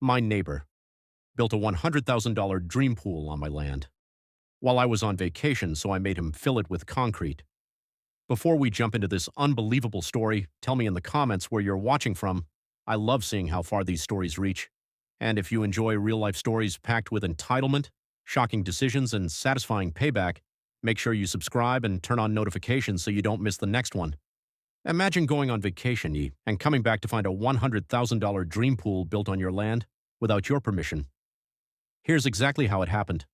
My neighbor built a $100,000 dream pool on my land. While I was on vacation, so I made him fill it with concrete. Before we jump into this unbelievable story, tell me in the comments where you're watching from. I love seeing how far these stories reach. And if you enjoy real-life stories packed with entitlement, shocking decisions, and satisfying payback, make sure you subscribe and turn on notifications so you don't miss the next one. Imagine going on vacation, and coming back to find a $100,000 dream pool built on your land without your permission. Here's exactly how it happened.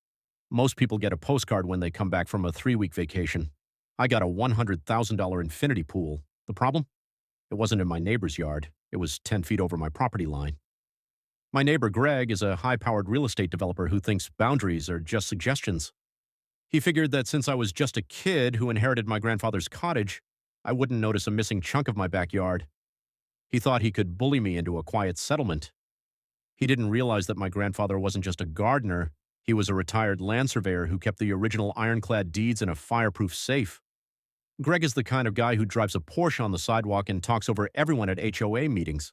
Most people get a postcard when they come back from a 3-week vacation. I got a $100,000 infinity pool. The problem? It wasn't in my neighbor's yard. It was 10 feet over my property line. My neighbor Greg is a high-powered real estate developer who thinks boundaries are just suggestions. He figured that since I was just a kid who inherited my grandfather's cottage, I wouldn't notice a missing chunk of my backyard. He thought he could bully me into a quiet settlement. He didn't realize that my grandfather wasn't just a gardener. He was a retired land surveyor who kept the original ironclad deeds in a fireproof safe. Greg is the kind of guy who drives a Porsche on the sidewalk and talks over everyone at HOA meetings.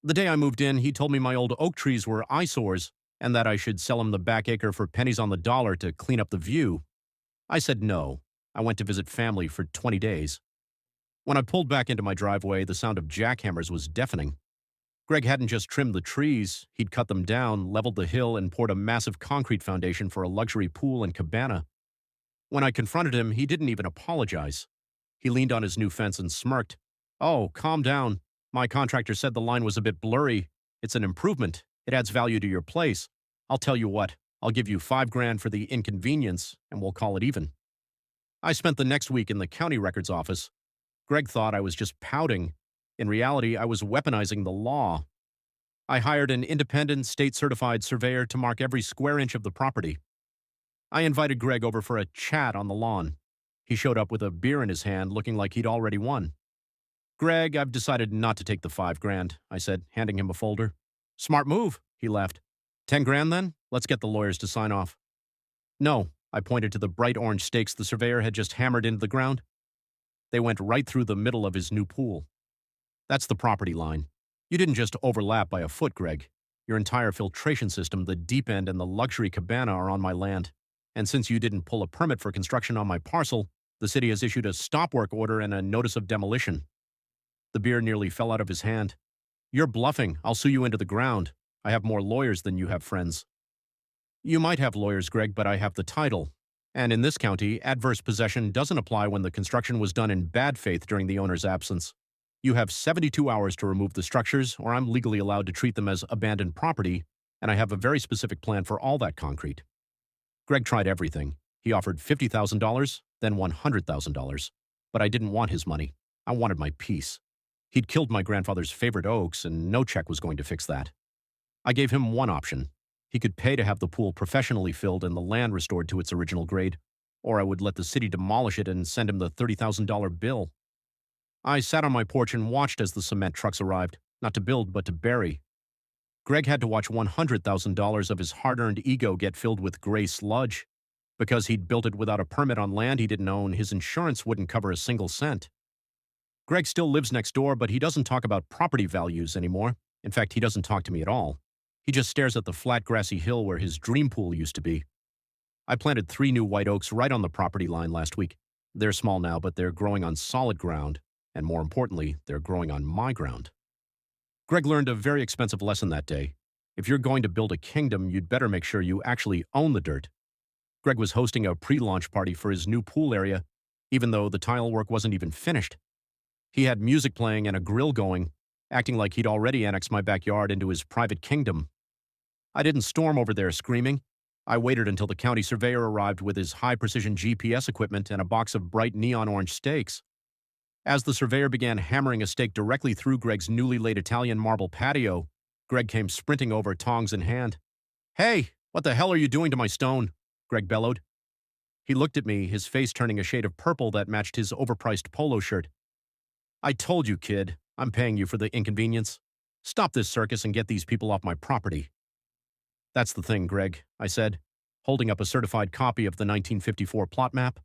The day I moved in, he told me my old oak trees were eyesores and that I should sell him the back acre for pennies on the dollar to clean up the view. I said no. I went to visit family for 20 days. When I pulled back into my driveway, the sound of jackhammers was deafening. Greg hadn't just trimmed the trees, he'd cut them down, leveled the hill, and poured a massive concrete foundation for a luxury pool and cabana. When I confronted him, he didn't even apologize. He leaned on his new fence and smirked. "Oh, calm down. My contractor said the line was a bit blurry. It's an improvement. It adds value to your place. I'll tell you what, I'll give you $5,000 for the inconvenience, and we'll call it even." I spent the next week in the county records office. Greg thought I was just pouting. In reality, I was weaponizing the law. I hired an independent, state-certified surveyor to mark every square inch of the property. I invited Greg over for a chat on the lawn. He showed up with a beer in his hand, looking like he'd already won. "Greg, I've decided not to take the $5,000, I said, handing him a folder. "Smart move," he laughed. "10,000 then? Let's get the lawyers to sign off." "No," I pointed to the bright orange stakes the surveyor had just hammered into the ground. They went right through the middle of his new pool. "That's the property line. You didn't just overlap by a foot, Greg. Your entire filtration system, the deep end, and the luxury cabana are on my land. And since you didn't pull a permit for construction on my parcel, the city has issued a stop work order and a notice of demolition." The beer nearly fell out of his hand. "You're bluffing. I'll sue you into the ground. I have more lawyers than you have friends." "You might have lawyers, Greg, but I have the title. And in this county, adverse possession doesn't apply when the construction was done in bad faith during the owner's absence. You have 72 hours to remove the structures, or I'm legally allowed to treat them as abandoned property, and I have a very specific plan for all that concrete." Greg tried everything. He offered $50,000, then $100,000. But I didn't want his money. I wanted my peace. He'd killed my grandfather's favorite oaks, and no check was going to fix that. I gave him one option. He could pay to have the pool professionally filled and the land restored to its original grade, or I would let the city demolish it and send him the $30,000 bill. I sat on my porch and watched as the cement trucks arrived, not to build but to bury. Greg had to watch $100,000 of his hard-earned ego get filled with gray sludge. Because he'd built it without a permit on land he didn't own, his insurance wouldn't cover a single cent. Greg still lives next door, but he doesn't talk about property values anymore. In fact, he doesn't talk to me at all. He just stares at the flat grassy hill where his dream pool used to be. I planted 3 new white oaks right on the property line last week. They're small now, but they're growing on solid ground, and more importantly, they're growing on my ground. Greg learned a very expensive lesson that day. If you're going to build a kingdom, you'd better make sure you actually own the dirt. Greg was hosting a pre-launch party for his new pool area, even though the tile work wasn't even finished. He had music playing and a grill going, acting like he'd already annexed my backyard into his private kingdom. I didn't storm over there screaming. I waited until the county surveyor arrived with his high-precision GPS equipment and a box of bright neon orange stakes. As the surveyor began hammering a stake directly through Greg's newly laid Italian marble patio, Greg came sprinting over, tongs in hand. "Hey, what the hell are you doing to my stone?" Greg bellowed. He looked at me, his face turning a shade of purple that matched his overpriced polo shirt. "I told you, kid. I'm paying you for the inconvenience. Stop this circus and get these people off my property." "That's the thing, Greg," I said, holding up a certified copy of the 1954 plot map.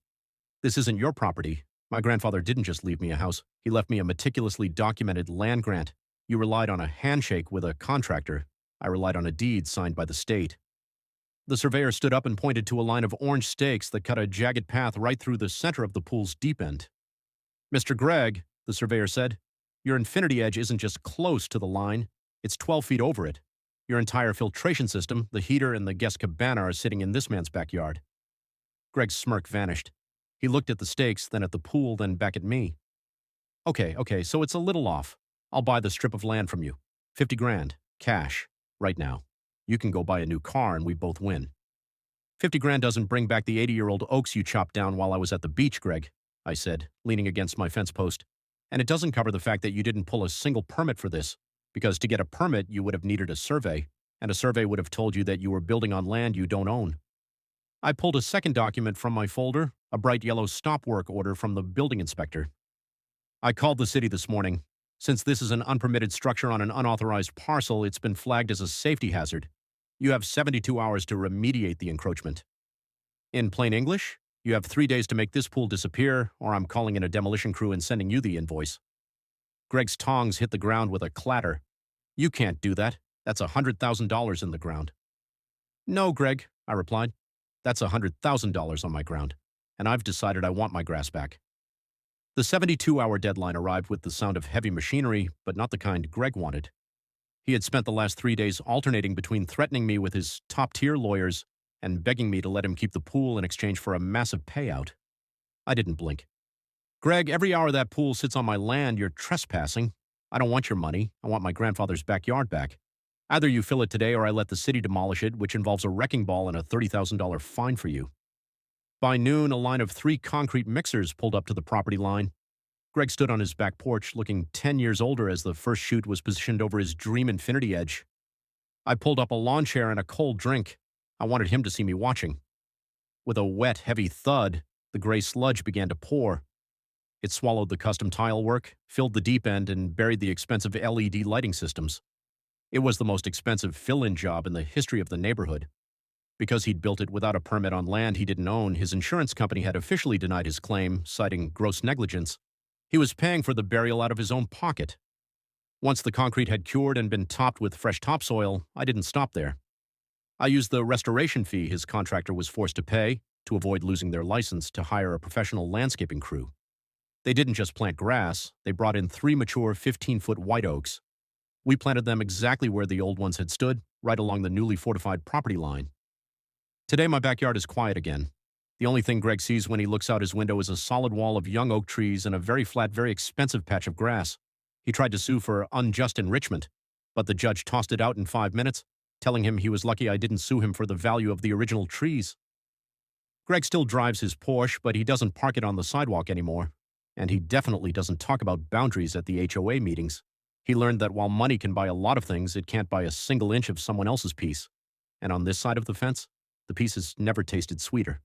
"This isn't your property. My grandfather didn't just leave me a house. He left me a meticulously documented land grant. You relied on a handshake with a contractor. I relied on a deed signed by the state. The surveyor stood up and pointed to a line of orange stakes that cut a jagged path right through the center of the pool's deep end. Mr. Gregg, the surveyor said, your infinity edge isn't just close to the line, it's 12 feet over it. Your entire filtration system, the heater, and the guest cabana are sitting in this man's backyard. Gregg's smirk vanished. He looked at the stakes, then at the pool, then back at me. Okay, so it's a little off. I'll buy the strip of land from you. 50 grand, cash, right now. You can go buy a new car and we both win. 50 grand doesn't bring back the 80-year-old oaks you chopped down while I was at the beach, Gregg, I said, leaning against my fence post. And it doesn't cover the fact that you didn't pull a single permit for this, because to get a permit you would have needed a survey, and a survey would have told you that you were building on land you don't own. I pulled a second document from my folder, a bright yellow stop work order from the building inspector. I called the city this morning. Since this is an unpermitted structure on an unauthorized parcel, it's been flagged as a safety hazard. You have 72 hours to remediate the encroachment. In plain English, you have 3 days to make this pool disappear, or I'm calling in a demolition crew and sending you the invoice. Gregg's tongs hit the ground with a clatter. You can't do that. That's $100,000 in the ground. No, Gregg, I replied. That's $100,000 on my ground, and I've decided I want my grass back. The 72-hour deadline arrived with the sound of heavy machinery, but not the kind Gregg wanted. He had spent the last 3 days alternating between threatening me with his top-tier lawyers and begging me to let him keep the pool in exchange for a massive payout. I didn't blink. Gregg, every hour that pool sits on my land, you're trespassing. I don't want your money. I want my grandfather's backyard back. Either you fill it today or I let the city demolish it, which involves a wrecking ball and a $30,000 fine for you. By noon, a line of 3 concrete mixers pulled up to the property line. Gregg stood on his back porch, looking 10 years older as the first chute was positioned over his dream infinity edge. I pulled up a lawn chair and a cold drink. I wanted him to see me watching. With a wet, heavy thud, the gray sludge began to pour. It swallowed the custom tile work, filled the deep end, and buried the expensive LED lighting systems. It was the most expensive fill-in job in the history of the neighborhood. Because he'd built it without a permit on land he didn't own, his insurance company had officially denied his claim, citing gross negligence. He was paying for the burial out of his own pocket. Once the concrete had cured and been topped with fresh topsoil, I didn't stop there. I used the restoration fee his contractor was forced to pay, to avoid losing their license, to hire a professional landscaping crew. They didn't just plant grass, they brought in 3 mature 15-foot white oaks. We planted them exactly where the old ones had stood, right along the newly fortified property line. Today my backyard is quiet again. The only thing Gregg sees when he looks out his window is a solid wall of young oak trees and a very flat, very expensive patch of grass. He tried to sue for unjust enrichment, but the judge tossed it out in 5 minutes, telling him he was lucky I didn't sue him for the value of the original trees. Gregg still drives his Porsche, but he doesn't park it on the sidewalk anymore. And he definitely doesn't talk about boundaries at the HOA meetings. He learned that while money can buy a lot of things, it can't buy a single inch of someone else's piece. And on this side of the fence, the piece has never tasted sweeter.